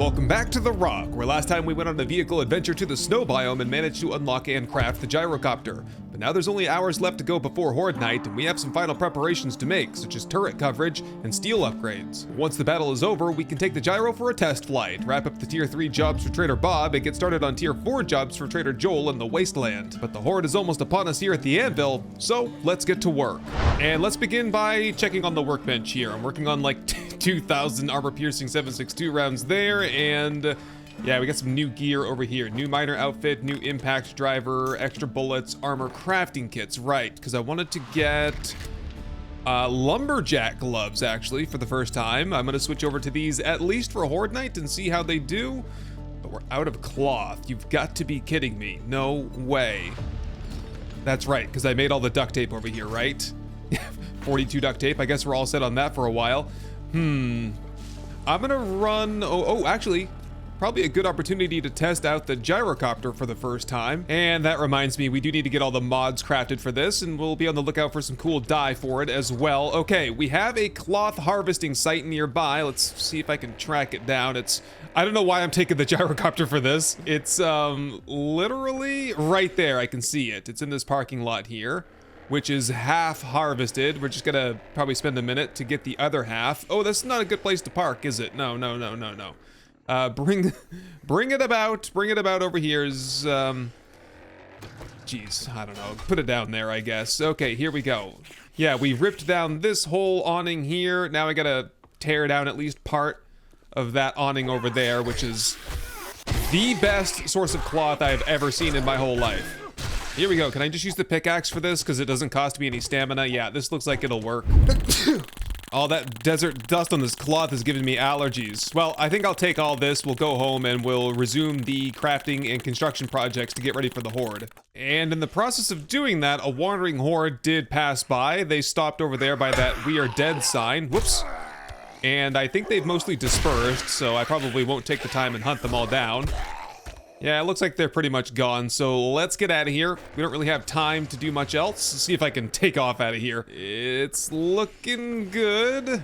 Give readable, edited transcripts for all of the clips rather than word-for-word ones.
Welcome back to The Rock, where last time we went on a vehicle adventure to the snow biome and managed to unlock and craft the gyrocopter. But now there's only hours left to go before Horde Night, and we have some final preparations to make, such as turret coverage and steel upgrades. Once the battle is over, we can take the gyro for a test flight, wrap up the Tier 3 jobs for Trader Bob, and get started on Tier 4 jobs for Trader Joel in the Wasteland. But the Horde is almost upon us here at the Anvil, so let's get to work. And let's begin by checking on the workbench here. I'm working on like 2,000 armor-piercing 7.62 rounds there, and yeah, we got some new gear over here. New miner outfit, new impact driver, extra bullets, armor crafting kits, right, because I wanted to get lumberjack gloves, actually, for the first time. I'm going to switch over to these at least for Horde Night and see how they do, but we're out of cloth. You've got to be kidding me. No way. That's right, because I made all the duct tape over here, right? 42 duct tape. I guess we're all set on that for a while. I'm gonna run, actually, probably a good opportunity to test out the gyrocopter for the first time. And that reminds me, we do need to get all the mods crafted for this, and we'll be on the lookout for some cool dye for it as well. Okay, we have a cloth harvesting site nearby. Let's see if I can track it down. I don't know why I'm taking the gyrocopter for this. It's literally right there. I can see it. It's in this parking lot here, which is half harvested. We're just gonna probably spend a minute to get the other half. Oh, that's not a good place to park, is it? No. Bring it about over here is, geez, I don't know. Put it down there, I guess. Okay, here we go. Yeah, we ripped down this whole awning here. Now I gotta tear down at least part of that awning over there, which is the best source of cloth I have ever seen in my whole life. Here we go. Can I just use the pickaxe for this? Because it doesn't cost me any stamina. Yeah, this looks like it'll work. All that desert dust on this cloth is giving me allergies. Well, I think I'll take all this. We'll go home and we'll resume the crafting and construction projects to get ready for the Horde. And in the process of doing that, a wandering Horde did pass by. They stopped over there by that "We Are Dead" sign. Whoops. And I think they've mostly dispersed, so I probably won't take the time and hunt them all down. Yeah, it looks like they're pretty much gone, so let's get out of here. We don't really have time to do much else. Let's see if I can take off out of here. It's looking good.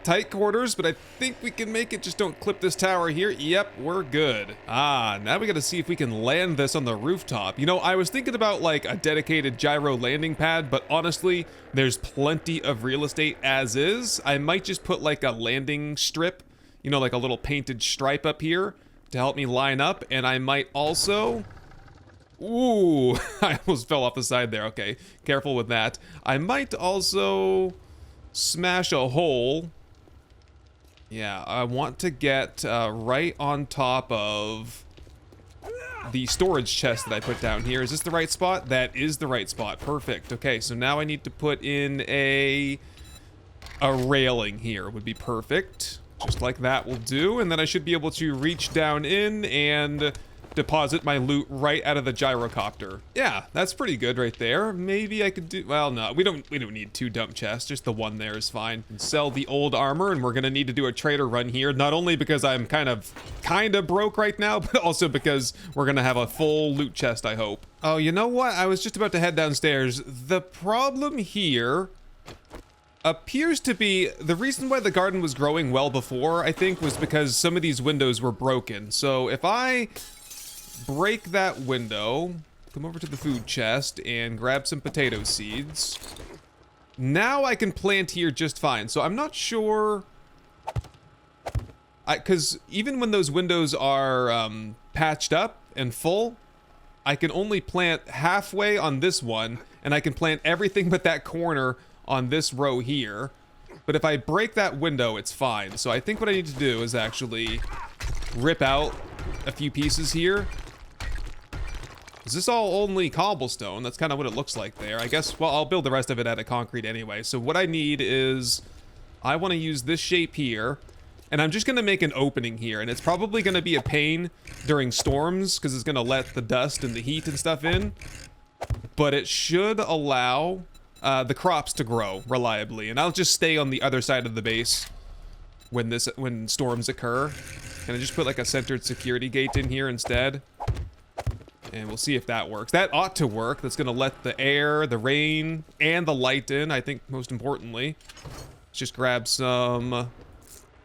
Tight quarters, but I think we can make it. Just don't clip this tower here. Yep, we're good. Now we gotta see if we can land this on the rooftop. You know, I was thinking about like a dedicated gyro landing pad, but honestly, there's plenty of real estate as is. I might just put like a landing strip, you know, like a little painted stripe up here to help me line up, and I might also... Ooh, I almost fell off the side there. Okay, careful with that. I might also smash a hole. Yeah, I want to get right on top of the storage chest that I put down here. Is this the right spot? That is the right spot. Perfect. Okay, so now I need to put in a railing here. Would be perfect. Just like that will do, and then I should be able to reach down in and deposit my loot right out of the gyrocopter. Yeah, that's pretty good right there. Maybe I could do, well, no, we don't need 2 dump chests, just the one there is fine. And sell the old armor, and we're gonna need to do a trader run here, not only because I'm kind of broke right now, but also because we're gonna have a full loot chest, I hope. Oh, you know what? I was just about to head downstairs. The problem here appears to be, the reason why the garden was growing well before, I think, was because some of these windows were broken. So if I break that window, come over to the food chest and grab some potato seeds, now I can plant here just fine. So I'm not sure, because even when those windows are patched up and full, I can only plant halfway on this one, and I can plant everything but that corner on this row here. But if I break that window, it's fine. So I think what I need to do is actually rip out a few pieces here. Is this all only cobblestone? That's kind of what it looks like there. I guess, well, I'll build the rest of it out of concrete anyway. So what I need is, I want to use this shape here, and I'm just going to make an opening here. And it's probably going to be a pain during storms because it's going to let the dust and the heat and stuff in. But it should allow the crops to grow reliably, and I'll just stay on the other side of the base when storms occur. Can I just put like a centered security gate in here instead? And we'll see if that works. That ought to work. That's gonna let the air, the rain, and the light in, I think, most importantly. Let's just grab some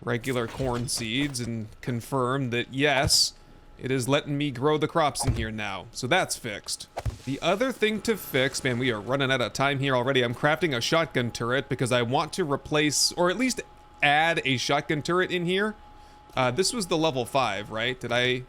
regular corn seeds and confirm that yes, it is letting me grow the crops in here now. So that's fixed. The other thing to fix, man, we are running out of time here already. I'm crafting a shotgun turret because I want to replace, or at least add a shotgun turret in here. This was the level 5, right? Did I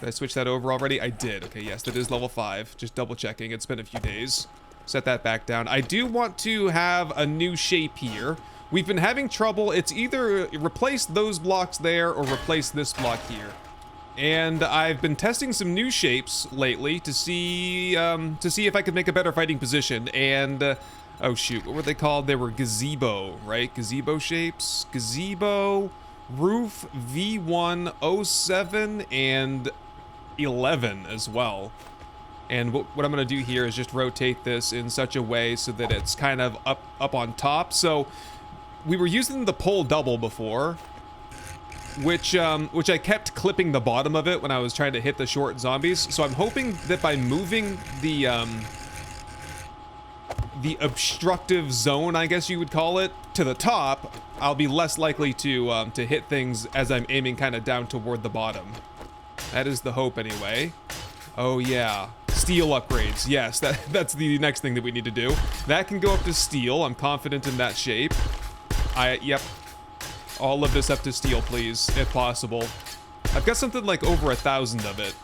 switch that over already? I did. Okay, yes, that is level 5. Just double checking. It's been a few days. Set that back down. I do want to have a new shape here. We've been having trouble. It's either replace those blocks there or replace this block here. And I've been testing some new shapes lately to see if I could make a better fighting position. And oh shoot, what were they called? They were gazebo, right? Gazebo shapes, gazebo, roof, V1, 07, and 11 as well. And what I'm gonna do here is just rotate this in such a way so that it's kind of up on top. So we were using the pull double before, which I kept clipping the bottom of it when I was trying to hit the short zombies. So I'm hoping that by moving the obstructive zone, I guess you would call it, to the top, I'll be less likely to hit things as I'm aiming kind of down toward the bottom. That is the hope anyway. Oh yeah, steel upgrades. Yes, that's the next thing that we need to do. That can go up to steel. I'm confident in that shape. Yep. All of this up to steel, please, if possible. I've got something like over 1,000 of it.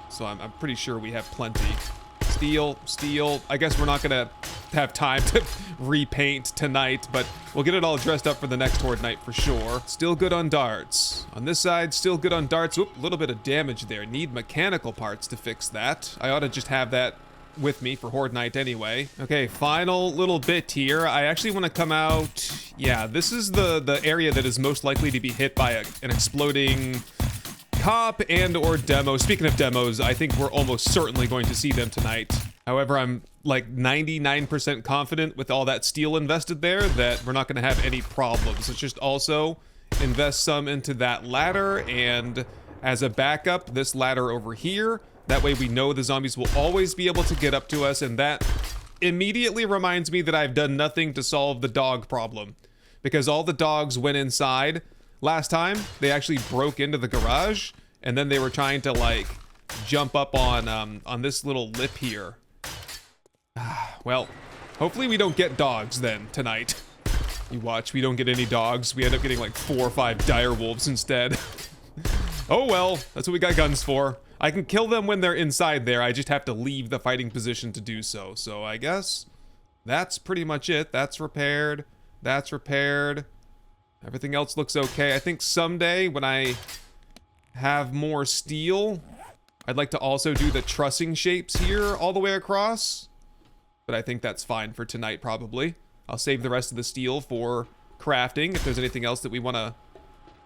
So I'm pretty sure we have plenty. Steel, steel. I guess we're not gonna have time to repaint tonight, but we'll get it all dressed up for the next Horde night for sure. Still good on darts. On this side, still good on darts. Oop, a little bit of damage there. Need mechanical parts to fix that. I ought to just have that with me for Horde night anyway. Okay, final little bit here. I actually want to come out. Yeah, this is the area that is most likely to be hit by an exploding cop and or demo. Speaking of demos, I think we're almost certainly going to see them tonight. However, I'm like 99% confident with all that steel invested there that we're not going to have any problems. Let's just also invest some into that ladder, and as a backup, this ladder over here. That way we know the zombies will always be able to get up to us, and that immediately reminds me that I've done nothing to solve the dog problem. Because all the dogs went inside last time. They actually broke into the garage, and then they were trying to like jump up on this little lip here. Well, hopefully we don't get dogs then tonight. You watch, we don't get any dogs. We end up getting like 4 or 5 dire wolves instead. Oh well, that's what we got guns for. I can kill them when they're inside there. I just have to leave the fighting position to do so. So I guess that's pretty much it. That's repaired. That's repaired. Everything else looks okay. I think someday when I have more steel, I'd like to also do the trussing shapes here all the way across. But I think that's fine for tonight probably. I'll save the rest of the steel for crafting if there's anything else that we want to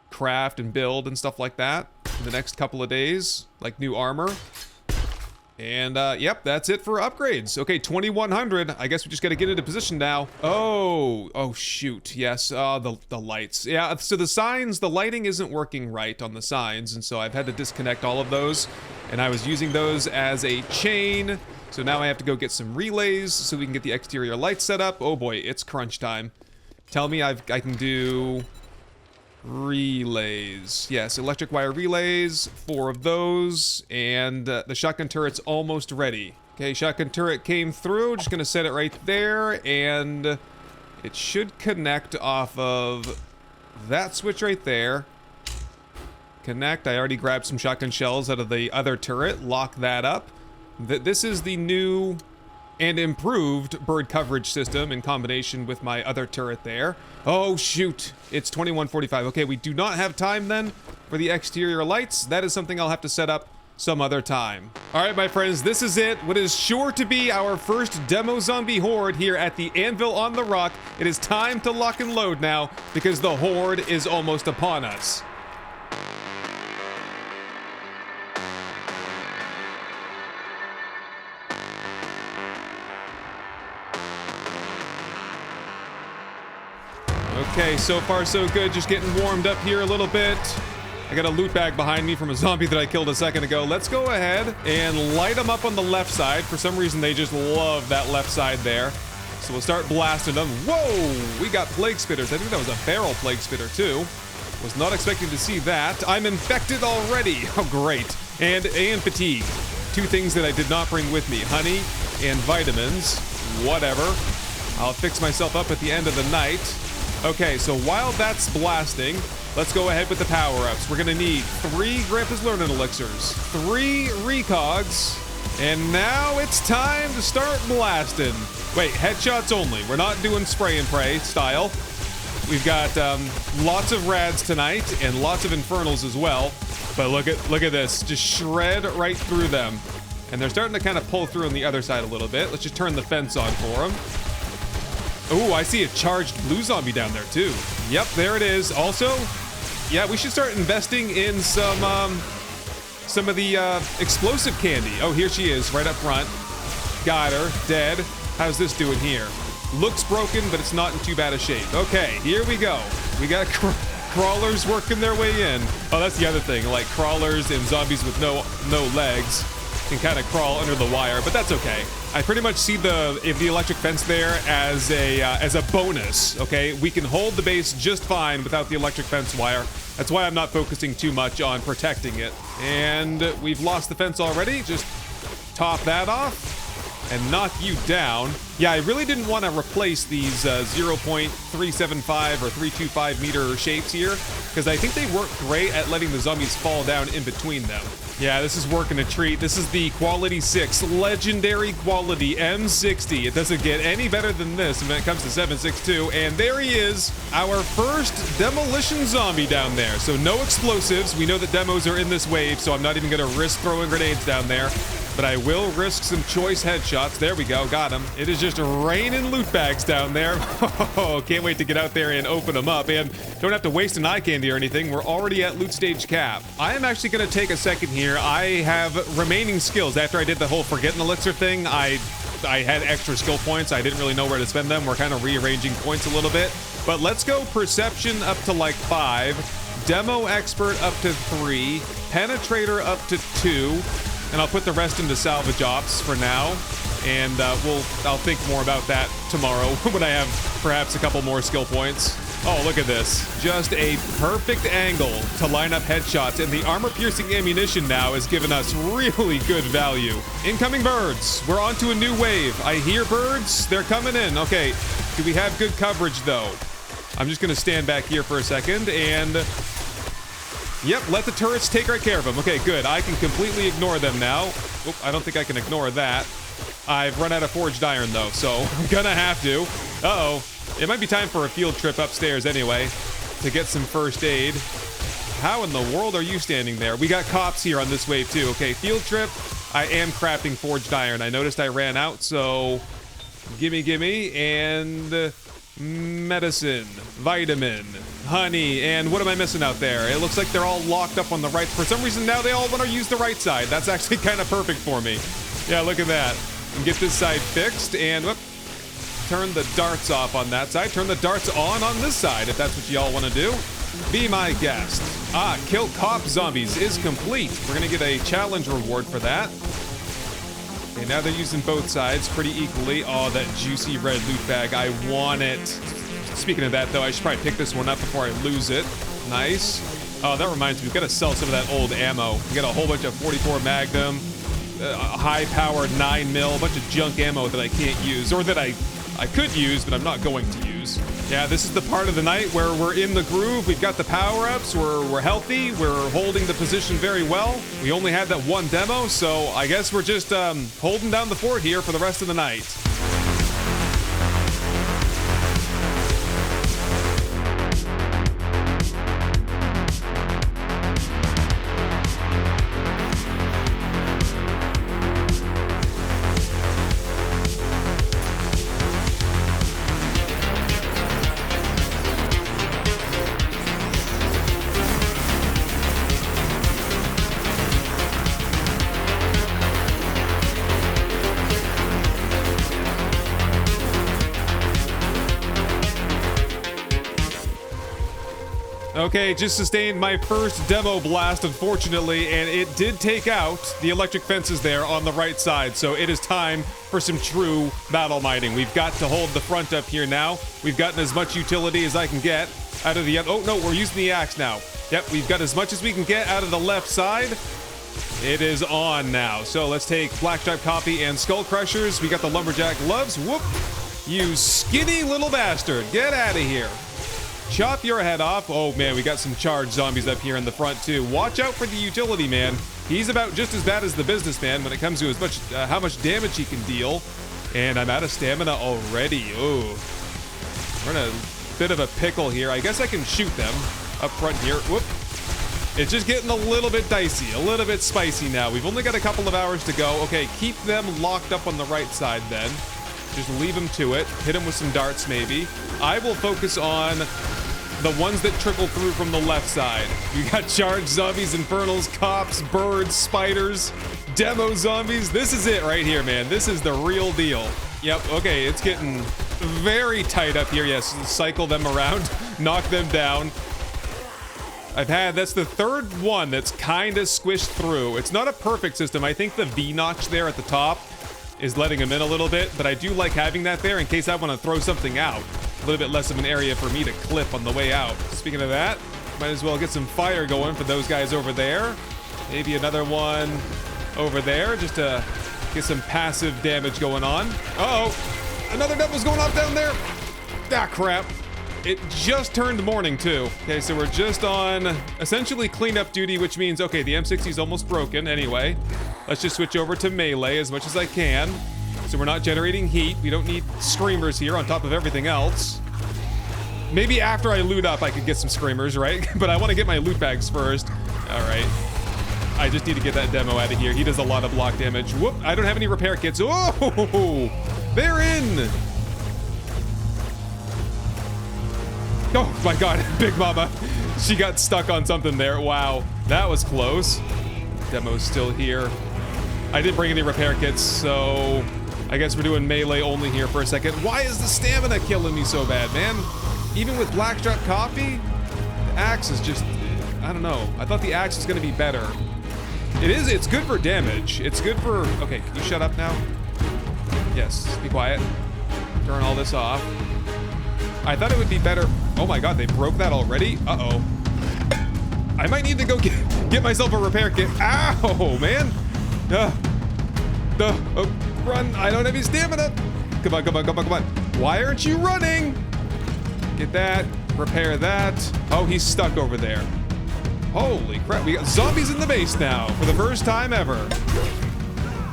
craft and build and stuff like that in the next couple of days, like new armor. And yep, that's it for upgrades. Okay, 2100. I guess we just got to get into position now. Oh shoot. Yes, the lights. Yeah, so the signs, the lighting isn't working right on the signs, and so I've had to disconnect all of those, and I was using those as a chain. So now I have to go get some relays so we can get the exterior lights set up. Oh boy, it's crunch time. Tell me I can do relays. Yes, electric wire relays, 4 of those, and the shotgun turret's almost ready. Okay, shotgun turret came through. Just gonna set it right there, and it should connect off of that switch right there. Connect. I already grabbed some shotgun shells out of the other turret. Lock that up. This is the new and improved bird coverage system in combination with my other turret there. Oh shoot, it's 21:45. Okay, we do not have time then for the exterior lights. That is something I'll have to set up some other time. All right, my friends, this is it. What is sure to be our first demo zombie horde here at the Anvil on the Rock. It is time to lock and load now because the horde is almost upon us. Okay, so far so good. Just getting warmed up here a little bit. I got a loot bag behind me from a zombie that I killed a second ago. Let's go ahead and light them up on the left side. For some reason, they just love that left side there. So we'll start blasting them. Whoa! We got plague spitters. I think that was a barrel plague spitter too. Was not expecting to see that. I'm infected already. Oh, great. And fatigue. Two things that I did not bring with me. Honey and vitamins. Whatever. I'll fix myself up at the end of the night. Okay, so while that's blasting, let's go ahead with the power-ups. We're gonna need 3 Grandpa's Learning Elixirs, 3 Recogs, and now it's time to start blasting. Wait, headshots only. We're not doing spray and pray style. We've got lots of rads tonight and lots of infernals as well. But look at this, just shred right through them. And they're starting to kind of pull through on the other side a little bit. Let's just turn the fence on for them. Oh, I see a charged blue zombie down there too. Yep, there it is. Also, yeah, we should start investing in some of the explosive candy. Oh, here she is, right up front. Got her, dead. How's this doing here? Looks broken, but it's not in too bad a shape. Okay, here we go. We got crawlers working their way in. Oh, that's the other thing. Like crawlers and zombies with no legs can kind of crawl under the wire, but that's okay. I pretty much see the electric fence there as a bonus. Okay, we can hold the base just fine without the electric fence wire. That's why I'm not focusing too much on protecting it. And we've lost the fence already. Just top that off and knock you down. Yeah, I really didn't want to replace these 0.375 or 325 meter shapes here, because I think they work great at letting the zombies fall down in between them. Yeah, this is working a treat. This is the Quality 6, legendary quality M60. It doesn't get any better than this when it comes to 7.62. And there he is, our first demolition zombie down there. So no explosives. We know that demos are in this wave, so I'm not even going to risk throwing grenades down there. But I will risk some choice headshots. There we go, got him. It is just raining loot bags down there. Oh, can't wait to get out there and open them up. And don't have to waste an eye candy or anything. We're already at loot stage cap. I am actually going to take a second here. I have remaining skills. After I did the whole forget an elixir thing, I had extra skill points. I didn't really know where to spend them. We're kind of rearranging points a little bit. But let's go perception up to like 5, demo expert up to 3, penetrator up to 2. And I'll put the rest into salvage ops for now, and I'll think more about that tomorrow when I have perhaps a couple more skill points. Oh, look at this. Just a perfect angle to line up headshots, and the armor-piercing ammunition now has given us really good value. Incoming birds. We're on to a new wave. I hear birds. They're coming in. Okay, do we have good coverage, though? I'm just going to stand back here for a second, and... Yep, let the turrets take right care of them. Okay, good. I can completely ignore them now. Oop, I don't think I can ignore that. I've run out of forged iron, though, so I'm gonna have to. Uh-oh. It might be time for a field trip upstairs anyway to get some first aid. How in the world are you standing there? We got cops here on this wave, too. Okay, field trip. I am crafting forged iron. I noticed I ran out, so gimme, and... medicine, vitamin, honey, and what am I missing out there? It looks like they're all locked up on the right. For some reason now they all want to use the right side. That's actually kind of perfect for me. Yeah, look at that. And get this side fixed, and whoop, turn the darts off on that side. Turn the darts on this side if that's what y'all want to do. Be my guest. Kill cop zombies is complete. We're gonna get a challenge reward for that. Okay, now they're using both sides pretty equally. Oh, that juicy red loot bag. I want it. Speaking of that, though, I should probably pick this one up before I lose it. Nice. Oh, that reminds me. We've got to sell some of that old ammo. We got a whole bunch of 44 Magnum, high-powered 9mm, a bunch of junk ammo that I can't use, or that I could use, but I'm not going to use. Yeah, this is the part of the night where we're in the groove. We've got the power-ups. We're healthy. We're holding the position very well. We only had that one demo, so I guess we're just holding down the fort here for the rest of the night. Okay, just sustained my first demo blast, unfortunately, and it did take out the electric fences there on the right side, so it is time for some true battle mining. We've got to hold the front up here now. We've gotten as much utility as I can get out of the... Oh, no, we're using the axe now. Yep, we've got as much as we can get out of the left side. It is on now. So let's take Black Stripe Copy and Skull Crushers. We got the Lumberjack Gloves. Whoop! You skinny little bastard. Get out of here. Chop your head off. Oh, man, we got some charged zombies up here in the front, too. Watch out for the utility, man. He's about just as bad as the businessman when it comes to as much how much damage he can deal. And I'm out of stamina already. Ooh. We're in a bit of a pickle here. I guess I can shoot them up front here. Whoop. It's just getting a little bit dicey, a little bit spicy now. We've only got a couple of hours to go. Okay, keep them locked up on the right side then. Just leave them to it. Hit them with some darts, maybe. I will focus on the ones that trickle through from the left side. We got charged zombies, infernals, cops, birds, spiders, demo zombies. This is it right here, man. This is the real deal. Yep, okay, it's getting very tight up here. Yes, cycle them around, knock them down. That's the third one that's kind of squished through. It's not a perfect system. I think the V-notch there at the top is letting them in a little bit, but I do like having that there in case I want to throw something out. A little bit less of an area for me to clip on the way out. Speaking of that, might as well get some fire going for those guys over there. Maybe another one over there just to get some passive damage going on. Uh-oh, another devil's going off down there. Ah, crap. It just turned morning, too. Okay, so we're just on essentially cleanup duty, which means, okay, the M60 is almost broken anyway. Let's just switch over to melee as much as I can. So we're not generating heat. We don't need screamers here on top of everything else. Maybe after I loot up, I could get some screamers, right? But I want to get my loot bags first. All right. I just need to get that demo out of here. He does a lot of block damage. Whoop, I don't have any repair kits. Oh, they're in. Oh my God, Big Mama. She got stuck on something there. Wow, that was close. Demo's still here. I didn't bring any repair kits, so I guess we're doing melee only here for a second. Why is the stamina killing me so bad, man? Even with Black Stripe Coffee, the axe is just, I don't know. I thought the axe was gonna be better. It's good for damage. It's good for, okay, can you shut up now? Yes, be quiet. Turn all this off. I thought it would be better. Oh my God, they broke that already? Uh-oh. I might need to go get myself a repair kit. Ow, man. Oh, run. I don't have any stamina. Come on, come on, come on, come on. Why aren't you running? Get that. Repair that. Oh, he's stuck over there. Holy crap. We got zombies in the base now for the first time ever.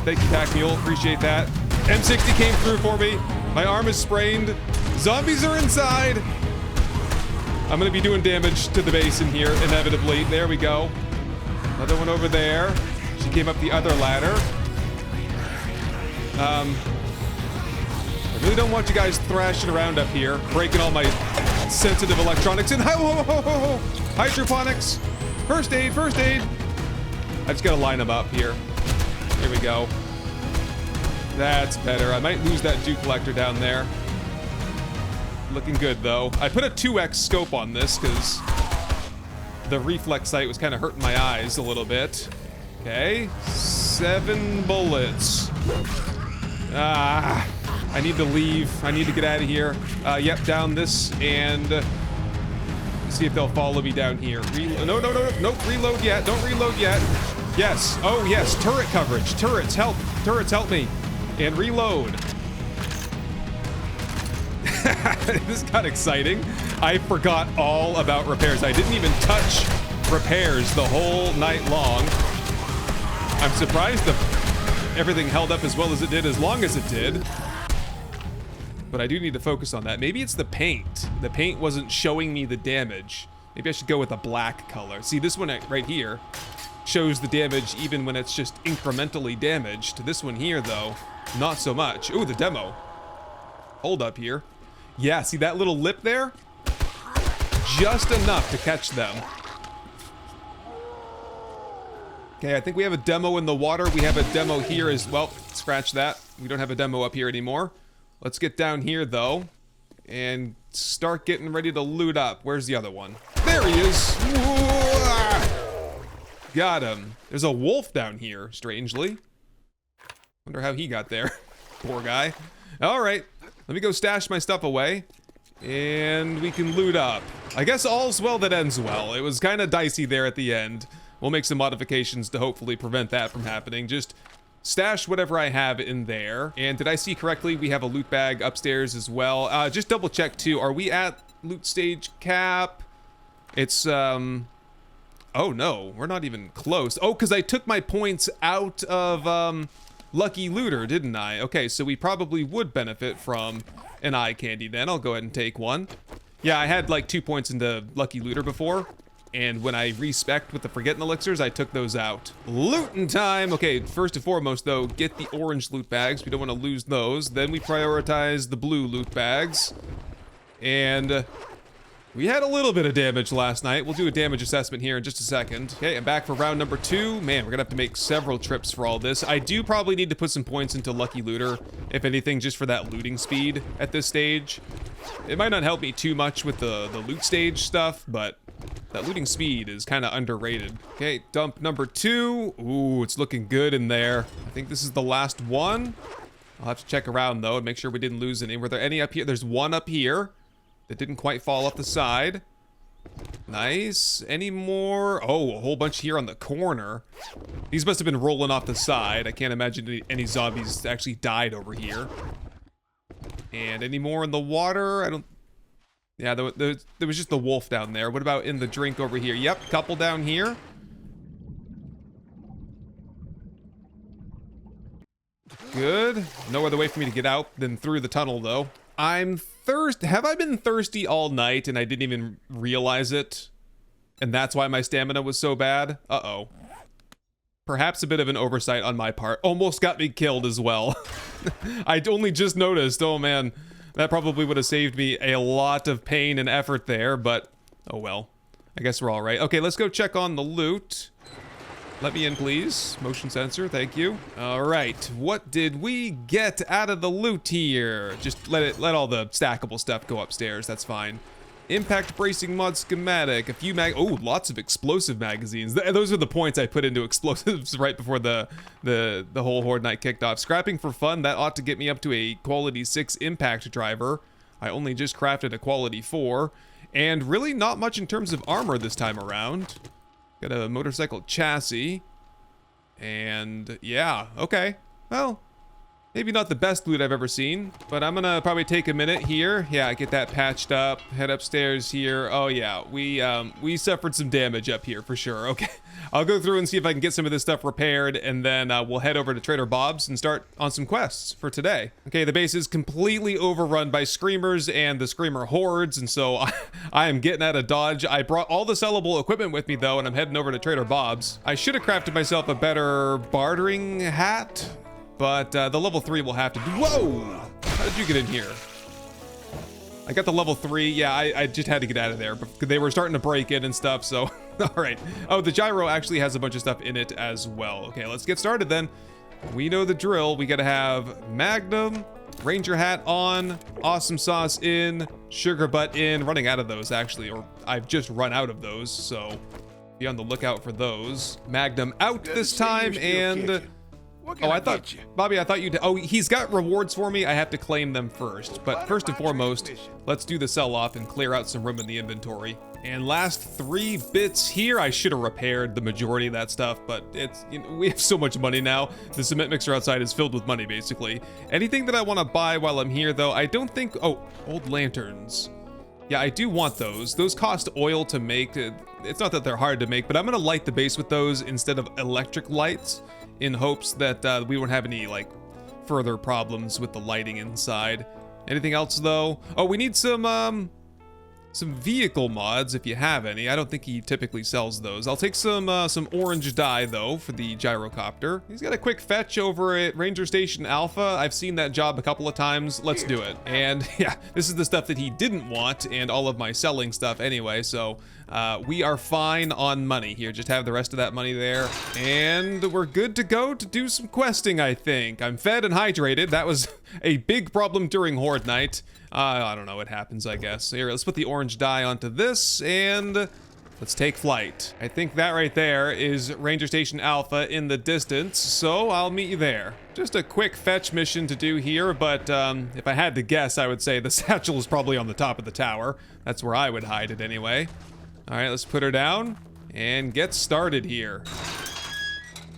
Thank you, Pack Mule. Appreciate that. M60 came through for me. My arm is sprained. Zombies are inside. I'm gonna be doing damage to the base in here, inevitably. There we go. Another one over there. She came up the other ladder. I really don't want you guys thrashing around up here, breaking all my sensitive electronics. And hydroponics. First aid, first aid. I just gotta line them up here. Here we go. That's better. I might lose that dew collector down there. Looking good, though. I put a 2x scope on this because the reflex sight was kind of hurting my eyes a little bit. Okay, 7 bullets. I need to leave. I need to get out of here. Yep, down this and see if they'll follow me down here. No, reload yet. Don't reload yet. Yes. Oh, yes. Turret coverage. Turrets, help. Turrets, help me. And reload. This got exciting. I forgot all about repairs. I didn't even touch repairs the whole night long. I'm surprised everything held up as well as it did, as long as it did. But I do need to focus on that. Maybe it's the paint. The paint wasn't showing me the damage. Maybe I should go with a black color. See, this one right here shows the damage even when it's just incrementally damaged. This one here, though, not so much. Ooh, the demo. Hold up here. Yeah, see that little lip there? Just enough to catch them. Okay, I think we have a demo in the water. We have a demo here as well. Scratch that. We don't have a demo up here anymore. Let's get down here, though, and start getting ready to loot up. Where's the other one? There There he is. Got him. There's a wolf down here, strangely. Wonder how he got there. Poor guy. All right, let me go stash my stuff away, and we can loot up. I guess all's well that ends well. It was kind of dicey there at the end. We'll make some modifications to hopefully prevent that from happening. Just stash whatever I have in there. And did I see correctly? We have a loot bag upstairs as well. Just double check too. Are we at loot stage cap? It's, oh no, we're not even close. Oh, because I took my points out of, Lucky Looter, didn't I? Okay, so we probably would benefit from an eye candy then. I'll go ahead and take one. Yeah, I had like 2 points into Lucky Looter before, and when I respec'd with the Forgetting Elixirs, I took those out. Looting time! Okay, first and foremost though, get the orange loot bags. We don't want to lose those. Then we prioritize the blue loot bags. And we had a little bit of damage last night. We'll do a damage assessment here in just a second. Okay, I'm back for round number 2. Man, we're gonna have to make several trips for all this. I do probably need to put some points into Lucky Looter, if anything, just for that looting speed at this stage. It might not help me too much with the loot stage stuff, but that looting speed is kind of underrated. Okay, dump number 2. Ooh, it's looking good in there. I think this is the last one. I'll have to check around though and make sure we didn't lose any. Were there any up here? There's one up here that didn't quite fall off the side. Nice. Any more? Oh, a whole bunch here on the corner. These must have been rolling off the side. I can't imagine any zombies actually died over here. And any more in the water? I don't... Yeah, there was just the wolf down there. What about in the drink over here? Yep, couple down here. Good. No other way for me to get out than through the tunnel, though. I'm thirsty. Have I been thirsty all night and I didn't even realize it? And that's why my stamina was so bad? Uh-oh. Perhaps a bit of an oversight on my part. Almost got me killed as well. I only just noticed. Oh man, that probably would have saved me a lot of pain and effort there, but oh well. I guess we're all right. Okay, let's go check on the loot. Let me in, please. Motion sensor, thank you. All right, what did we get out of the loot here? Just let all the stackable stuff go upstairs, that's fine. Impact bracing mod schematic, a few lots of explosive magazines. Those are the points I put into explosives right before the whole Horde night kicked off. Scrapping for fun, that ought to get me up to a quality 6 impact driver. I only just crafted a quality 4. And really not much in terms of armor this time around. Got a motorcycle chassis. And yeah, okay. Well, maybe not the best loot I've ever seen, but I'm gonna probably take a minute here. Yeah, get that patched up, head upstairs here. Oh yeah, we suffered some damage up here for sure. Okay, I'll go through and see if I can get some of this stuff repaired, and then we'll head over to Trader Bob's and start on some quests for today. Okay, the base is completely overrun by screamers and the screamer hordes, and so I am getting out of Dodge. I brought all the sellable equipment with me though, and I'm heading over to Trader Bob's. I should have crafted myself a better bartering hat, but the level 3 will have to do. Whoa! How did you get in here? I got the level 3. Yeah, I just had to get out of there because they were starting to break in and stuff, so all right. Oh, the gyro actually has a bunch of stuff in it as well. Okay, let's get started then. We know the drill. We gotta have Magnum, Ranger hat on, awesome sauce in, sugar butt in. Running out of those actually, or I've just run out of those, so be on the lookout for those. Magnum out this time, and oh, I thought, Bobby, I thought you'd, oh, he's got rewards for me. I have to claim them first. But first and foremost, let's do the sell-off and clear out some room in the inventory. And last 3 bits here, I should have repaired the majority of that stuff, but it's, you know, we have so much money now. The cement mixer outside is filled with money, basically. Anything that I want to buy while I'm here, though, I don't think, oh, old lanterns. Yeah, I do want those. Those cost oil to make. It's not that they're hard to make, but I'm gonna light the base with those instead of electric lights, in hopes that we won't have any like further problems with the lighting inside. Anything else though? Oh, we need some vehicle mods if you have any. I don't think he typically sells those. I'll take some orange dye though for the gyrocopter. He's got a quick fetch over at Ranger Station Alpha. I've seen that job a couple of times. Let's do it. And yeah, this is the stuff that he didn't want and all of my selling stuff anyway. So we are fine on money here. Just have the rest of that money there. And we're good to go to do some questing, I think. I'm fed and hydrated. That was a big problem during Horde night. I don't know, it happens, I guess. Here, let's put the orange dye onto this, and Let's take flight. I think that right there is Ranger Station Alpha in the distance, so I'll meet you there. Just a quick fetch mission to do here, but if I had to guess, I would say the satchel is probably on the top of the tower. That's where I would hide it anyway. All right, let's put her down and get started here.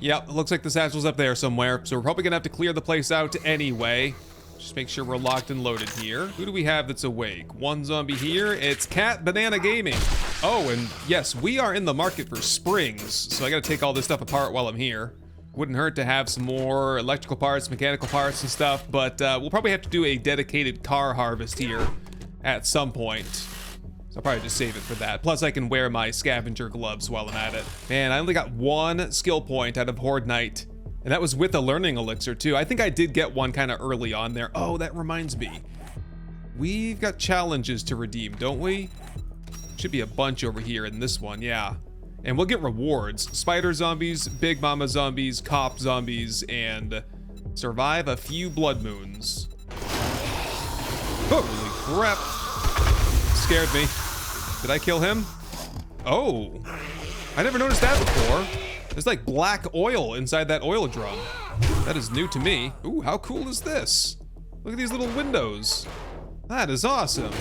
Yep, looks like the satchel's up there somewhere, so we're probably gonna have to clear the place out anyway. Just make sure we're locked and loaded here. Who do we have that's awake? One zombie here. It's Cat Banana Gaming. Oh, and yes, we are in the market for springs, so I gotta take all this stuff apart while I'm here. Wouldn't hurt to have some more electrical parts, mechanical parts and stuff, but we'll probably have to do a dedicated car harvest here at some point. So I'll probably just save it for that. Plus I can wear my scavenger gloves while I'm at it. Man, I only got one skill point out of Horde Knight. And that was with a learning elixir too. I think I did get one kind of early on there. Oh, that reminds me. We've got challenges to redeem, don't we? Should be a bunch over here in this one, yeah. And we'll get rewards. Spider zombies, Big Mama zombies, cop zombies, and survive a few blood moons. Holy crap. Scared me. Did I kill him? Oh, I never noticed that before. There's like black oil inside that oil drum. That is new to me. Ooh, how cool is this? Look at these little windows. That is awesome.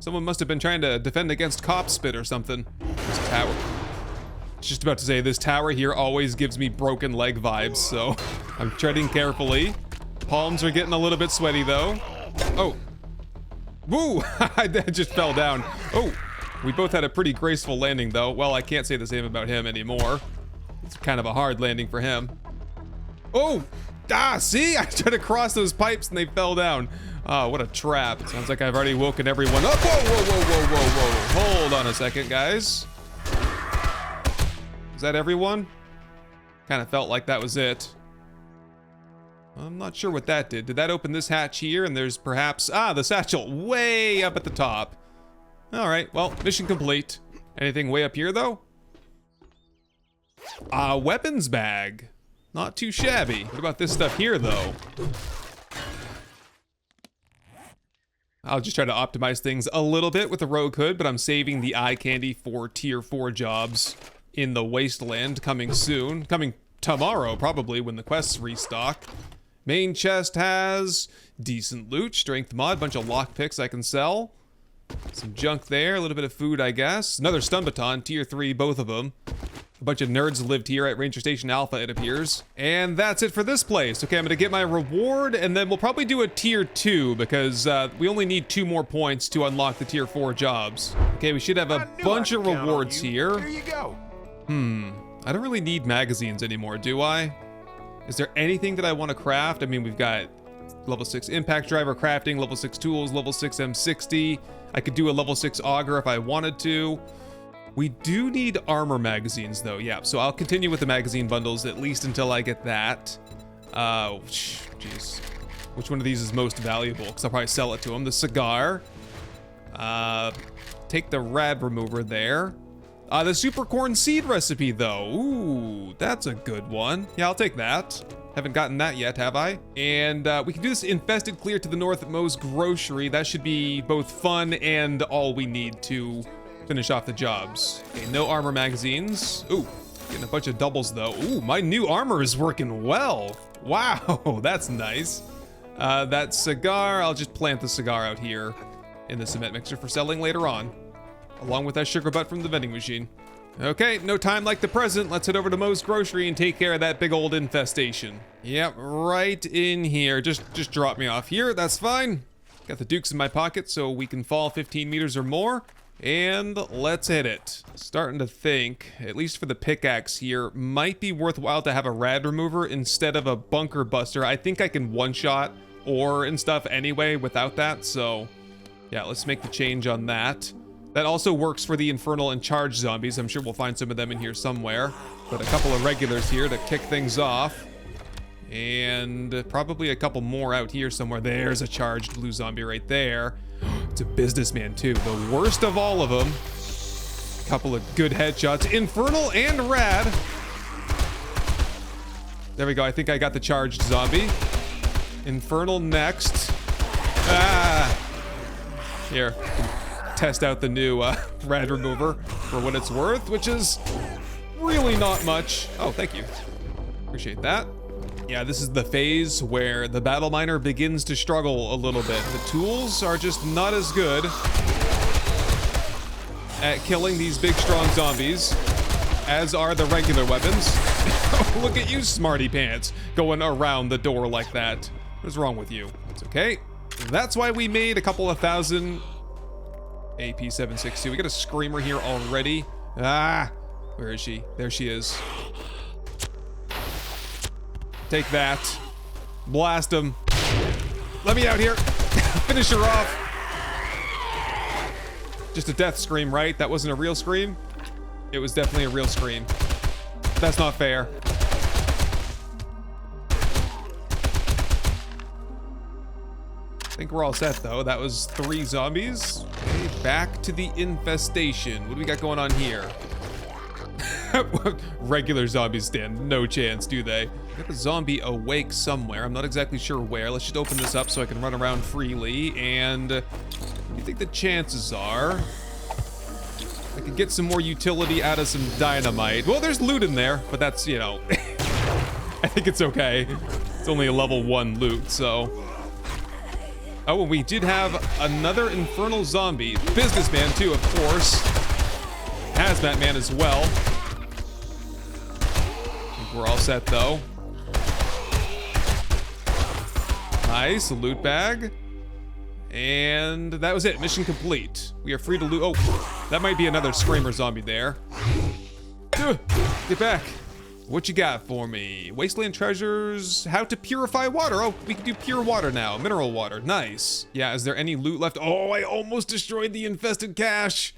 Someone must have been trying to defend against cop spit or something. This tower. Just about to say, this tower here always gives me broken leg vibes, so I'm treading carefully. Palms are getting a little bit sweaty though. Oh. Woo! I just fell down. Oh. We both had a pretty graceful landing though. Well, I can't say the same about him anymore. It's kind of a hard landing for him. Oh! Ah, see? I tried to cross those pipes and they fell down. Oh, what a trap. Sounds like I've already woken everyone up. Whoa, whoa, whoa, whoa, whoa, whoa. Hold on a second, guys. Is that everyone? Kind of felt like that was it. I'm not sure what that did. Did that open this hatch here? And there's perhaps... Ah, the satchel way up at the top. All right, well, mission complete. Anything way up here, though? A weapons bag. Not too shabby. What about this stuff here, though? I'll just try to optimize things a little bit with the Rogue Hood, but I'm saving the eye candy for tier 4 jobs in the Wasteland coming soon. Coming tomorrow, probably, when the quests restock. Main chest has decent loot, strength mod, bunch of lockpicks I can sell. Some junk there, a little bit of food, I guess. Another stun baton, tier 3, both of them. A bunch of nerds lived here at Ranger Station Alpha, it appears. And that's it for this place. Okay, I'm gonna get my reward, and then we'll probably do a tier 2, because we only need 2 more points to unlock the tier 4 jobs. Okay, we should have a bunch of rewards here. Here you go. I don't really need magazines anymore, do I? Is there anything that I want to craft? I mean, we've got level 6 impact driver crafting, level 6 tools, level 6 M60. I could do a level 6 auger if I wanted to. We do need armor magazines though, yeah. So I'll continue with the magazine bundles at least until I get that. Jeez. Which one of these is most valuable? Because I'll probably sell it to him. The cigar. Take the rad remover there. The super corn seed recipe though. Ooh, that's a good one. Yeah, I'll take that. Haven't gotten that yet, have I? And we can do this infested clear to the north at Moe's Grocery. That should be both fun and all we need to finish off the jobs. Okay, no armor magazines. Ooh, getting a bunch of doubles though. Ooh, my new armor is working well. Wow, that's nice. That cigar, I'll just plant the cigar out here in the cement mixer for selling later on, along with that sugar butt from the vending machine. Okay, no time like the present. Let's head over to Moe's Grocery and take care of that big old infestation. Yep, right in here. Just drop me off here, that's fine. Got the dukes in my pocket so we can fall 15 meters or more. And let's hit it. Starting to think, at least for the pickaxe here, might be worthwhile to have a rad remover instead of a bunker buster. I think I can one-shot ore and stuff anyway without that, so yeah, let's make the change on that. That also works for the infernal and charged zombies. I'm sure we'll find some of them in here somewhere. But a couple of regulars here to kick things off. And probably a couple more out here somewhere. There's a charged blue zombie right there. It's a businessman too. The worst of all of them. Couple of good headshots. Infernal and rad. There we go. I think I got the charged zombie. Infernal next. Ah. Here. test out the new rad remover for what it's worth, which is really not much. Oh, thank you. Appreciate that. Yeah, this is the phase where the battle miner begins to struggle a little bit. The tools are just not as good at killing these big, strong zombies as are the regular weapons. Look at you, smarty pants, going around the door like that. What's wrong with you? It's okay. That's why we made a couple of thousand AP762. We got a screamer here already. Ah, where is she? There she is. Take that. Blast him. Let me out here. Finish her off. Just a death scream, right? That wasn't a real scream? It was definitely a real scream. That's not fair. I think we're all set, though. That was 3 zombies. Okay, back to the infestation. What do we got going on here? Regular zombies stand no chance, do they? We have a zombie awake somewhere. I'm not exactly sure where. Let's just open this up so I can run around freely. And what do you think the chances are? I could get some more utility out of some dynamite. Well, there's loot in there, but that's, you know, I think it's okay. It's only a level 1 loot, so. Oh, and we did have another infernal zombie. Businessman, too, of course. Hazmat man as well. I think we're all set, though. Nice, a loot bag. And that was it, mission complete. We are free to loot. Oh, that might be another screamer zombie there. Get back. What you got for me? Wasteland treasures, how to purify water. Oh, we can do pure water now, mineral water, nice. Yeah, is there any loot left? Oh, I almost destroyed the infested cache.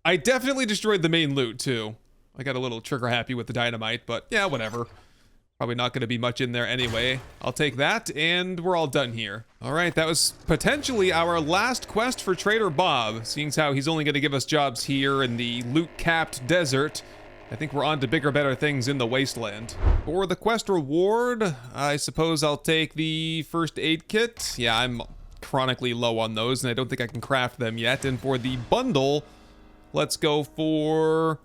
I definitely destroyed the main loot too. I got a little trigger happy with the dynamite, but yeah, whatever. Probably not going to be much in there anyway. I'll take that, and we're all done here. All right, that was potentially our last quest for Trader Bob, seeing as how he's only going to give us jobs here in the loot-capped desert. I think we're on to bigger, better things in the wasteland. For the quest reward, I suppose I'll take the first aid kit. Yeah, I'm chronically low on those, and I don't think I can craft them yet. And for the bundle, let's go for,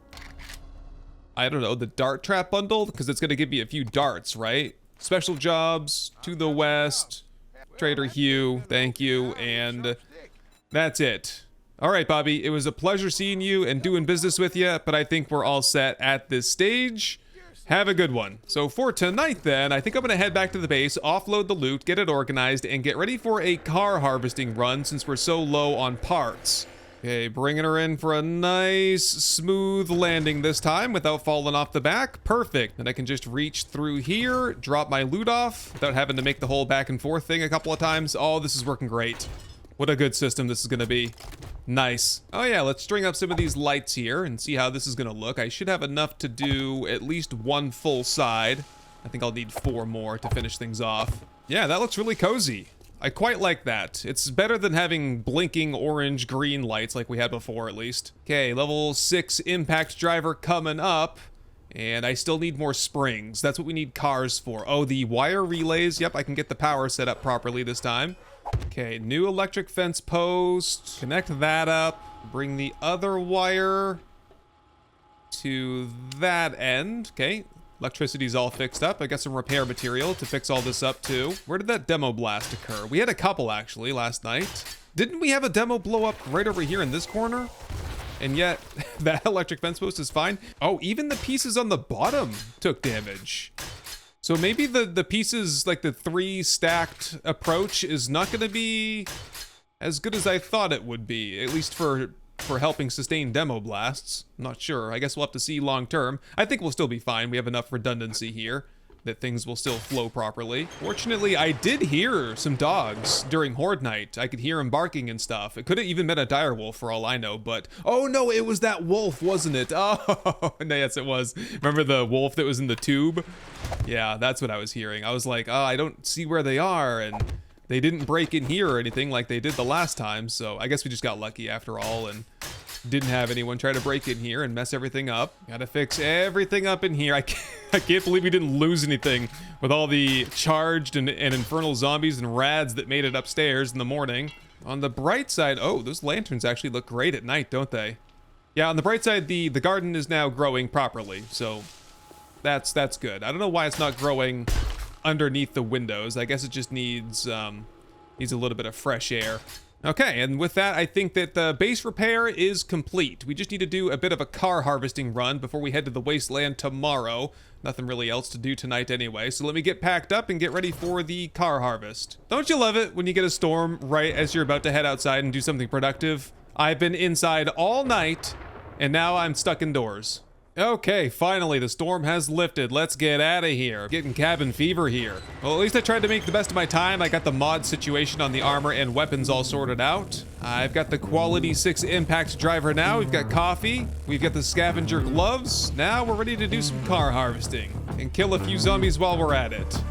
I don't know, the dart trap bundle, because it's going to give me a few darts, right? Special jobs, to the west, Trader Hugh, thank you, and that's it. All right, Bobby, it was a pleasure seeing you and doing business with you, but I think we're all set at this stage. Have a good one. So for tonight then, I think I'm gonna head back to the base, offload the loot, get it organized, and get ready for a car harvesting run since we're so low on parts. Okay, bringing her in for a nice, smooth landing this time without falling off the back. Perfect. And I can just reach through here, drop my loot off without having to make the whole back and forth thing a couple of times. Oh, this is working great. What a good system this is gonna be. Nice. Oh yeah, let's string up some of these lights here and see how this is gonna look. I should have enough to do at least 1 full side. I think I'll need 4 more to finish things off. Yeah, that looks really cozy. I quite like that. It's better than having blinking orange green lights like we had before, at least. Okay, level 6 impact driver coming up. And I still need more springs. That's what we need cars for. Oh, the wire relays. Yep, I can get the power set up properly this time. Okay, new electric fence post. Connect that up. Bring the other wire to that end. Okay, electricity's all fixed up. I got some repair material to fix all this up too. Where did that demo blast occur? We had a couple actually last night. Didn't we have a demo blow up right over here in this corner? And yet that electric fence post is fine. Oh, even the pieces on the bottom took damage. So maybe the pieces, like the 3 stacked approach, is not going to be as good as I thought it would be, at least for helping sustain demo blasts. I'm not sure. I guess we'll have to see long term. I think we'll still be fine. We have enough redundancy here that things will still flow properly. Fortunately, I did hear some dogs during Horde Night. I could hear them barking and stuff. It could have even been a dire wolf for all I know, but oh no, it was that wolf, wasn't it? Oh, no, yes, it was. Remember the wolf that was in the tube? Yeah, that's what I was hearing. I was like, oh, I don't see where they are, and they didn't break in here or anything like they did the last time, so I guess we just got lucky after all, and didn't have anyone try to break in here and mess everything up. Gotta fix everything up in here. I can't believe we didn't lose anything with all the charged and infernal zombies and rads that made it upstairs in the morning. On the bright side, oh, those lanterns actually look great at night, don't they? Yeah, on the bright side, the garden is now growing properly, so that's good. I don't know why it's not growing underneath the windows. I guess it just needs a little bit of fresh air. Okay, and with that, I think that the base repair is complete. We just need to do a bit of a car harvesting run before we head to the wasteland tomorrow. Nothing really else to do tonight anyway, so let me get packed up and get ready for the car harvest. Don't you love it when you get a storm right as you're about to head outside and do something productive? I've been inside all night, and now I'm stuck indoors. Okay, finally, the storm has lifted. Let's get out of here. Getting cabin fever here. Well, at least I tried to make the best of my time. I got the mod situation on the armor and weapons all sorted out. I've got the quality 6 impact driver now. We've got coffee. We've got the scavenger gloves. Now we're ready to do some car harvesting and kill a few zombies while we're at it.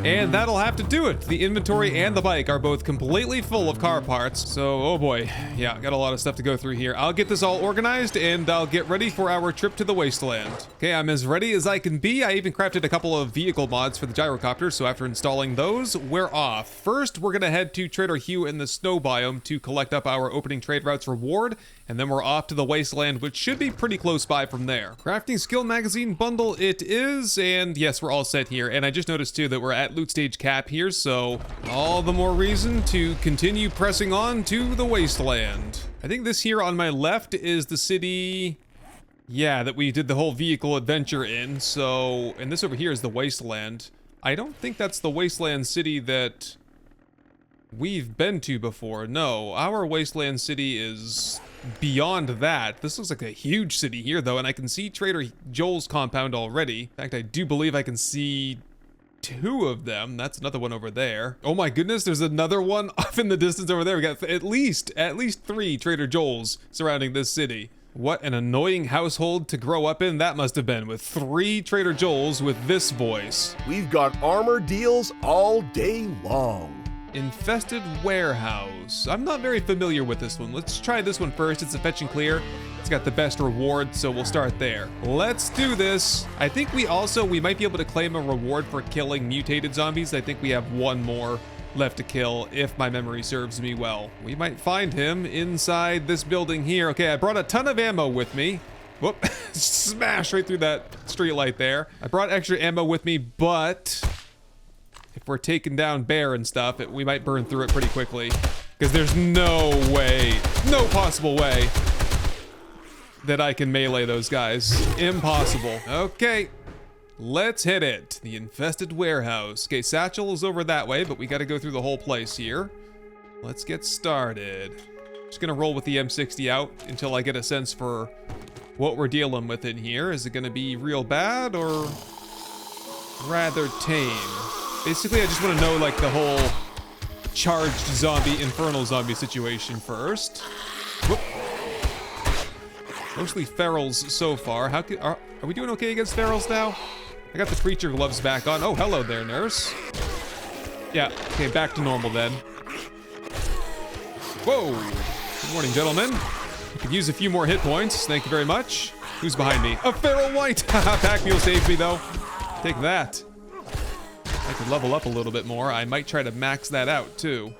And that'll have to do it. The inventory and the bike are both completely full of car parts. So, oh boy. Yeah, got a lot of stuff to go through here. I'll get this all organized and I'll get ready for our trip to the wasteland. Okay, I'm as ready as I can be. I even crafted a couple of vehicle mods for the gyrocopter. So after installing those, we're off. First, we're gonna head to Trader Hugh in the snow biome to collect up our opening trade routes reward. And then we're off to the wasteland, which should be pretty close by from there. Crafting skill magazine bundle it is. And yes, we're all set here. And I just noticed too that we're at loot stage cap here, so all the more reason to continue pressing on to the wasteland. I think this here on my left is the city, yeah, that we did the whole vehicle adventure in. So, and this over here is the wasteland. I don't think that's the wasteland city that we've been to before. No, our wasteland city is beyond that. This looks like a huge city here though, and I can see Trader Joel's compound already. In fact, I do believe I can see 2 of them. That's another one over there. Oh my goodness, there's another one off in the distance over there. We got at least 3 Trader Joel's surrounding this city. What an annoying household to grow up in that must have been, with 3 Trader Joel's with this voice. We've got armor deals all day long. Infested warehouse. I'm not very familiar with this one. Let's try this one first. It's a fetch and clear. It's got the best reward, so we'll start there. Let's do this. I think we might be able to claim a reward for killing mutated zombies. I think we have 1 more left to kill, if my memory serves me well. We might find him inside this building here. Okay, I brought a ton of ammo with me. Whoop, smash right through that street light there. I brought extra ammo with me, but if we're taking down bear and stuff, we might burn through it pretty quickly. Because there's no way, no possible way that I can melee those guys. Impossible. Okay, let's hit it. The infested warehouse. Okay, Satchel is over that way, but we got to go through the whole place here. Let's get started. Just gonna roll with the M60 out until I get a sense for what we're dealing with in here. Is it gonna be real bad or rather tame? Basically, I just want to know like the whole charged zombie, infernal zombie situation first. Whoop. Mostly ferals so far. Are we doing okay against ferals now? I got the creature gloves back on. Oh, hello there, nurse. Yeah, okay, back to normal then. Whoa. Good morning, gentlemen. I could use a few more hit points. Thank you very much. Who's behind me? A feral white. Pack mule saved me though. Take that. I could level up a little bit more. I might try to max that out too.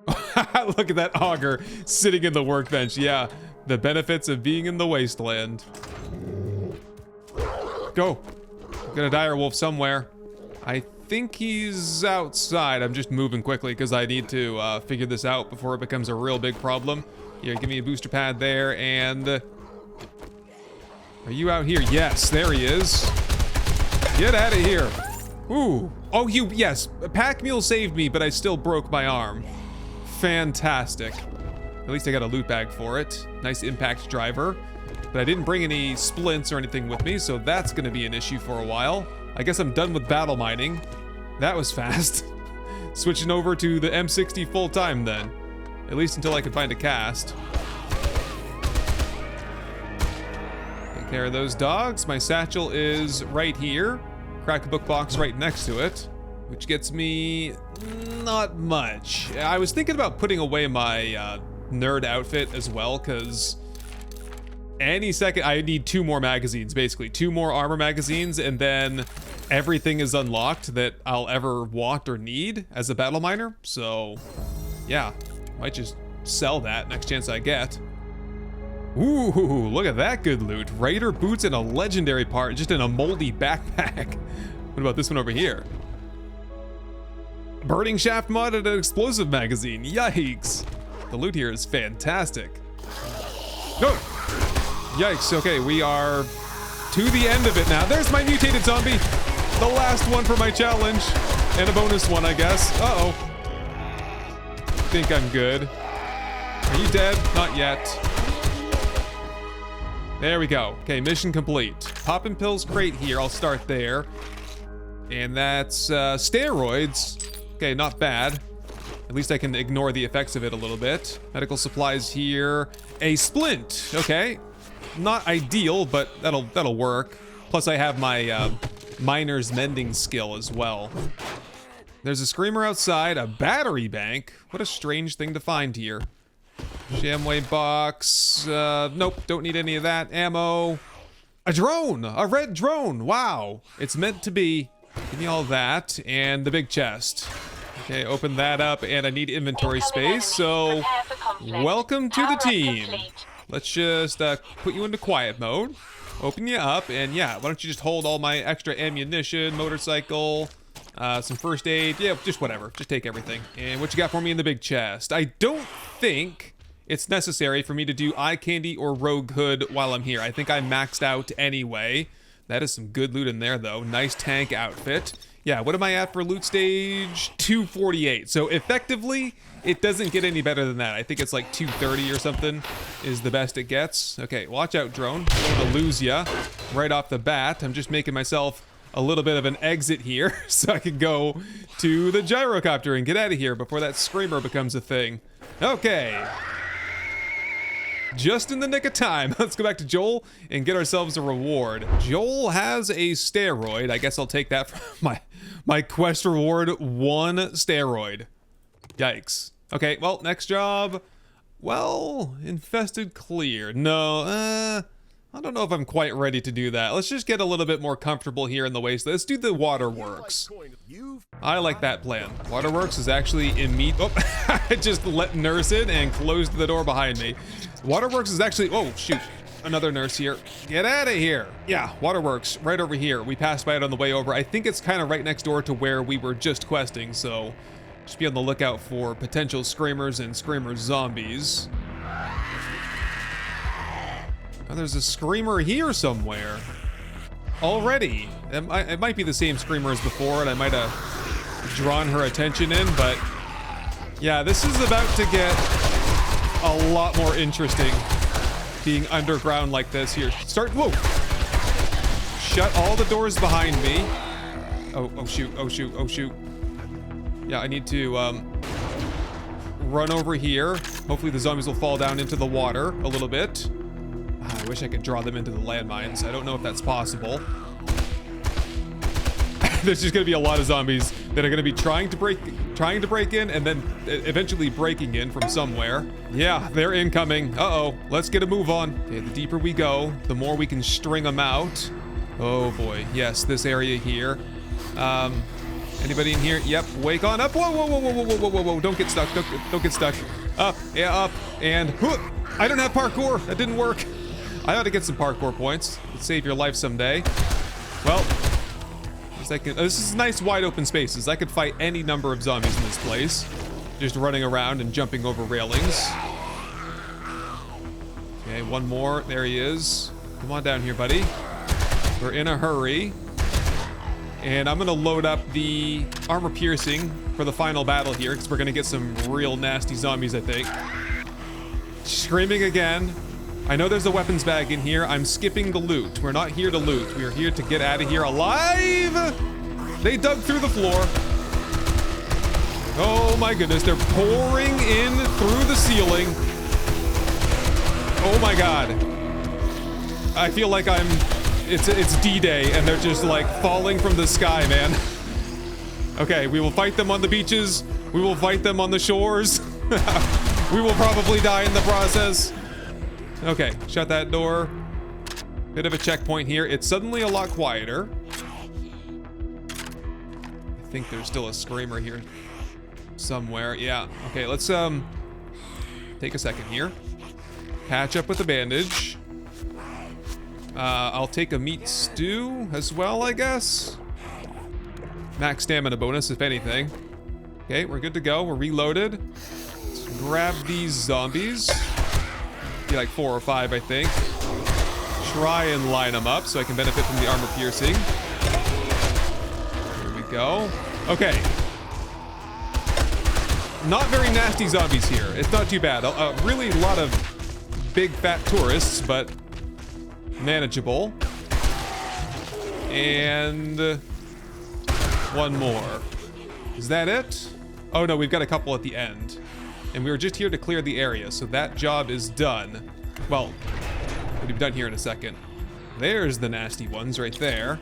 Look at that auger sitting in the workbench. Yeah, the benefits of being in the wasteland. Go. I'm gonna dire wolf somewhere. I think he's outside. I'm just moving quickly because I need to figure this out before it becomes a real big problem. Here, give me a booster pad there, and... are you out here? Yes, there he is. Get out of here. Ooh. Oh, yes. A pack mule saved me, but I still broke my arm. Fantastic. At least I got a loot bag for it. Nice impact driver. But I didn't bring any splints or anything with me, so that's going to be an issue for a while. I guess I'm done with battle mining. That was fast. Switching over to the M60 full time then. At least until I can find a cast. Take care of those dogs. My satchel is right here. Crack a book box right next to it, which gets me not much. I was thinking about putting away my nerd outfit as well, because any second I need 2 more magazines, basically 2 more armor magazines, and then everything is unlocked that I'll ever want or need as a battle miner. So yeah, might just sell that next chance I get. Ooh, look at that good loot. Raider boots and a legendary part just in a moldy backpack. What about this one over here? Burning shaft mod and an explosive magazine. Yikes. The loot here is fantastic. No! Yikes, okay, we are to the end of it now. There's my mutated zombie. The last one for my challenge. And a bonus one, I guess. Uh-oh. Think I'm good. Are you dead? Not yet. There we go. Okay, mission complete. Poppin' pills crate here. I'll start there. And that's steroids. Okay, not bad. At least I can ignore the effects of it a little bit. Medical supplies here. A splint. Okay. Not ideal, but that'll work. Plus I have my miner's mending skill as well. There's a screamer outside, a battery bank. What a strange thing to find here. Shamway box. Nope, don't need any of that. Ammo. A drone! A red drone! Wow. It's meant to be. Give me all that. And the big chest. Okay, open that up, and I need inventory space, so welcome to the team. Let's just put you into quiet mode. Open you up, and yeah, why don't you just hold all my extra ammunition, motorcycle, some first aid. Yeah, just whatever. Just take everything. And what you got for me in the big chest? I don't think it's necessary for me to do eye candy or rogue hood while I'm here. I think I'm maxed out anyway. That is some good loot in there, though. Nice tank outfit. Yeah, what am I at for loot stage? 248. So effectively, it doesn't get any better than that. I think it's like 230 or something is the best it gets. Okay, watch out, drone. Don't want to lose ya right off the bat. I'm just making myself a little bit of an exit here so I can go to the gyrocopter and get out of here before that screamer becomes a thing. Okay. Just in the nick of time. Let's go back to Joel and get ourselves a reward. Joel has a steroid. I guess I'll take that from my quest reward. 1 steroid. Yikes. Okay, well, next job. Well, infested clear. No, I don't know if I'm quite ready to do that. Let's just get a little bit more comfortable here in the wasteland. Let's do the waterworks. I like that plan. Waterworks is actually immediate. Oh, I just let nurse in and closed the door behind me. Waterworks is actually, oh shoot, another nurse here. Get out of here. Yeah, Waterworks, right over here. We passed by it on the way over. I think it's kind of right next door to where we were just questing, so just be on the lookout for potential screamers and screamer zombies. Oh, there's a screamer here somewhere. Already. It might be the same screamer as before, and I might have drawn her attention in, but yeah, this is about to get a lot more interesting being underground like this here. Whoa! Shut all the doors behind me. Oh shoot, oh shoot, oh shoot. Yeah, I need to run over here. Hopefully the zombies will fall down into the water a little bit. I wish I could draw them into the landmines. I don't know if that's possible. There's just gonna be a lot of zombies that are gonna be trying to break in and then eventually breaking in from somewhere. Yeah, they're incoming. Uh-oh, let's get a move on. Okay, the deeper we go, the more we can string them out. Oh boy, yes, this area here. Anybody in here? Yep, wake on up. Whoa, whoa, whoa, whoa, whoa, whoa, whoa, whoa, don't get stuck, don't get stuck. Up, yeah, up, and I don't have parkour, that didn't work. I ought to get some parkour points. It'd save your life someday. Well, guess I can... Oh, this is nice wide open spaces. I could fight any number of zombies in this place. Just running around and jumping over railings. Okay, one more. There he is. Come on down here, buddy. We're in a hurry. And I'm gonna load up the armor piercing for the final battle here, because we're gonna get some real nasty zombies, I think. Screaming again. I know there's a weapons bag in here. I'm skipping the loot. We're not here to loot. We are here to get out of here alive. They dug through the floor. Oh my goodness, they're pouring in through the ceiling. Oh my god. I feel like it's D-Day and they're just like falling from the sky, man. Okay, we will fight them on the beaches. We will fight them on the shores. We will probably die in the process. Okay, shut that door. Bit of a checkpoint here. It's suddenly a lot quieter. I think there's still a screamer here somewhere. Yeah, okay, let's take a second here. Patch up with a bandage. I'll take a meat stew as well, I guess. Max stamina bonus, if anything. Okay, we're good to go. We're reloaded. Let's grab these zombies. Be like 4 or 5, I think. Try and line them up so I can benefit from the armor piercing. Here we go. Okay. Not very nasty zombies here. It's not too bad. Really a lot of big fat tourists, but manageable. And one more. Is that it? Oh no, we've got a couple at the end. And we were just here to clear the area, so that job is done. Well, we'll be done here in a second. There's the nasty ones right there.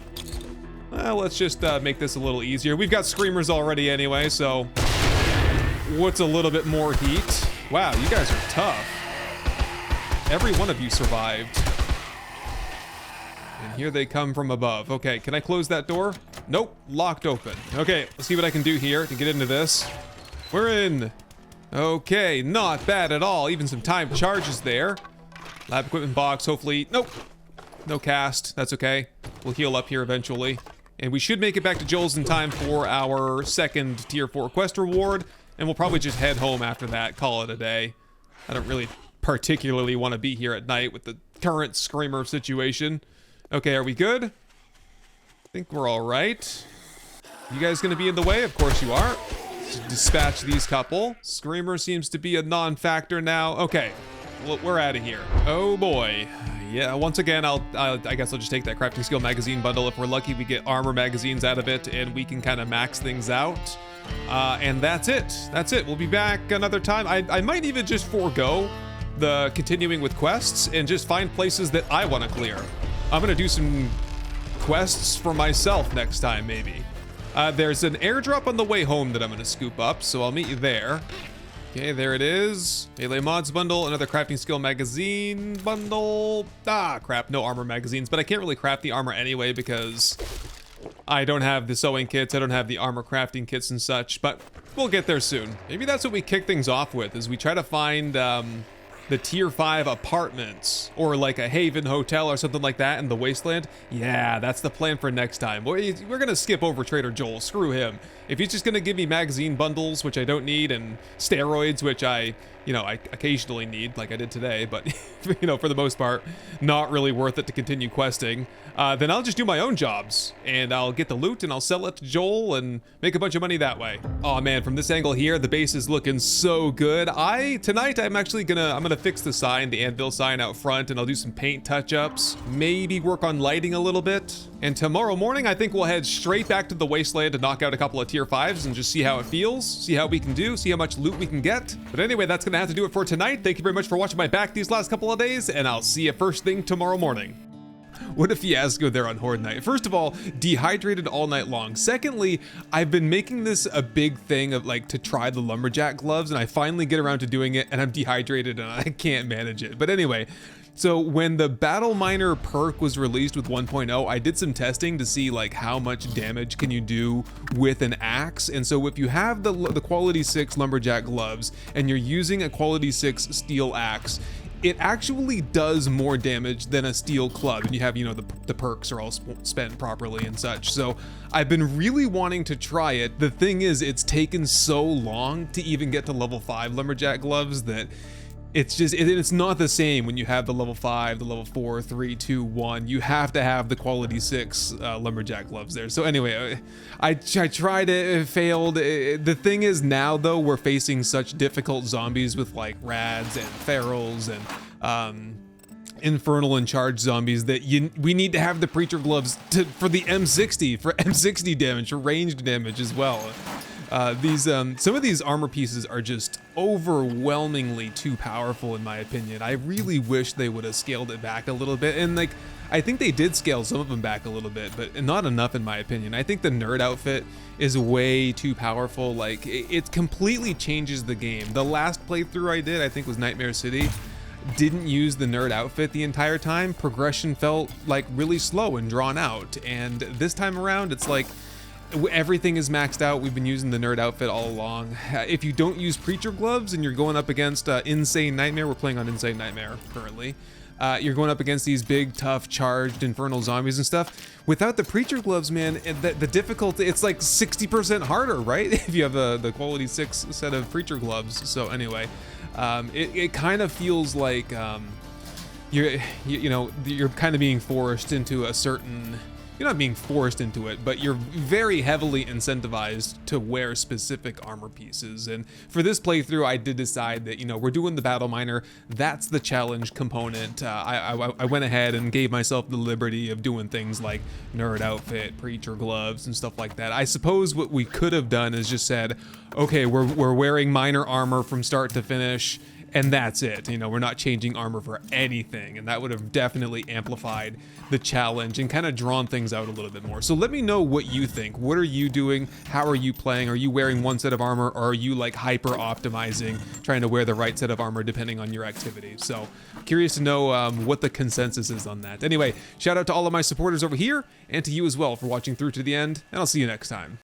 Well, let's just make this a little easier. We've got screamers already anyway, so what's a little bit more heat? Wow, you guys are tough. Every one of you survived. And here they come from above. Okay, can I close that door? Nope, locked open. Okay, let's see what I can do here to get into this. We're in. Okay, not bad at all. Even some timed charges there. Lab equipment box, hopefully. Nope. No cast. That's okay. We'll heal up here eventually. And we should make it back to Joel's in time for our second tier 4 quest reward. And we'll probably just head home after that. Call it a day. I don't really particularly want to be here at night with the current screamer situation. Okay, are we good? I think we're all right. You guys gonna be in the way? Of course you are. Dispatch these couple. Screamer seems to be a non-factor now. Okay, well, we're out of here. Oh boy. Yeah, once again, I guess I'll just take that crafting skill magazine bundle. If we're lucky, we get armor magazines out of it and we can kind of max things out. And that's it. That's it. We'll be back another time. I might even just forego the continuing with quests and just find places that I want to clear. I'm gonna do some quests for myself next time, maybe. There's an airdrop on the way home that I'm gonna scoop up, so I'll meet you there. Okay, there it is. Melee mods bundle, another crafting skill magazine bundle. Ah, crap, no armor magazines, but I can't really craft the armor anyway because I don't have the sewing kits, I don't have the armor crafting kits and such, but we'll get there soon. Maybe that's what we kick things off with, is we try to find the tier 5 apartments or like a Haven hotel or something like that in the wasteland. Yeah, that's the plan for next time. We're gonna skip over Trader Joel. Screw him. If he's just gonna give me magazine bundles, which I don't need, and steroids, which I occasionally need, like I did today, but for the most part, not really worth it to continue questing, then I'll just do my own jobs and I'll get the loot and I'll sell it to Joel and make a bunch of money that way. Oh man, from this angle here, the base is looking so good. Tonight I'm actually gonna fix the sign, the anvil sign out front, and I'll do some paint touch-ups, maybe work on lighting a little bit. And tomorrow morning, I think we'll head straight back to the wasteland to knock out a couple of tier 5s and just see how it feels, see how we can do, see how much loot we can get. But anyway, that's gonna have to do it for tonight. Thank you very much for watching my back these last couple of days, and I'll see you first thing tomorrow morning. What a fiasco there on Horde Night. First of all, dehydrated all night long. Secondly, I've been making this a big thing of like to try the lumberjack gloves, and I finally get around to doing it and I'm dehydrated and I can't manage it. But anyway, so when the Battle Miner perk was released with 1.0, I did some testing to see like how much damage can you do with an axe. And so if you have the quality 6 lumberjack gloves and you're using a quality 6 steel axe, it actually does more damage than a steel club, and you have, you know, the perks are all spent properly and such. So I've been really wanting to try it. The thing is, it's taken so long to even get to level 5 lumberjack gloves that it's not the same when you have the level 5, the level 4, 3, 2, 1. You have to have the quality 6 lumberjack gloves there. So anyway, I tried it, it failed. The thing is now though, we're facing such difficult zombies with like rads and ferals and infernal and charged zombies that we need to have the preacher gloves for the M60, for M60 damage, for ranged damage as well. Some of these armor pieces are just overwhelmingly too powerful in my opinion. I really wish they would have scaled it back a little bit, and like I think they did scale some of them back a little bit, but not enough in my opinion. I think the nerd outfit is way too powerful. Like it completely changes the game. The last playthrough I did, I think was Nightmare City, didn't use the nerd outfit the entire time. Progression felt like really slow and drawn out, and this time around it's like everything is maxed out. We've been using the nerd outfit all along. If you don't use preacher gloves and you're going up against Insane Nightmare, we're playing on Insane Nightmare currently. You're going up against these big, tough, charged, infernal zombies and stuff. Without the preacher gloves, man, the difficulty, it's like 60% harder, right? If you have the quality 6 set of preacher gloves. So anyway, it kind of feels like you're kind of being forced into a certain. You're not being forced into it, but you're very heavily incentivized to wear specific armor pieces. And for this playthrough, I did decide that, you know, we're doing the battle miner. That's the challenge component. I went ahead and gave myself the liberty of doing things like nerd outfit, preacher gloves, and stuff like that. I suppose what we could have done is just said, okay, we're wearing miner armor from start to finish, and that's it. You know, we're not changing armor for anything, and that would have definitely amplified the challenge and kind of drawn things out a little bit more. So let me know what you think. What are you doing? How are you playing? Are you wearing one set of armor, or are you like hyper optimizing, trying to wear the right set of armor depending on your activity? So curious to know what the consensus is on that. Anyway, shout out to all of my supporters over here, and to you as well for watching through to the end, and I'll see you next time.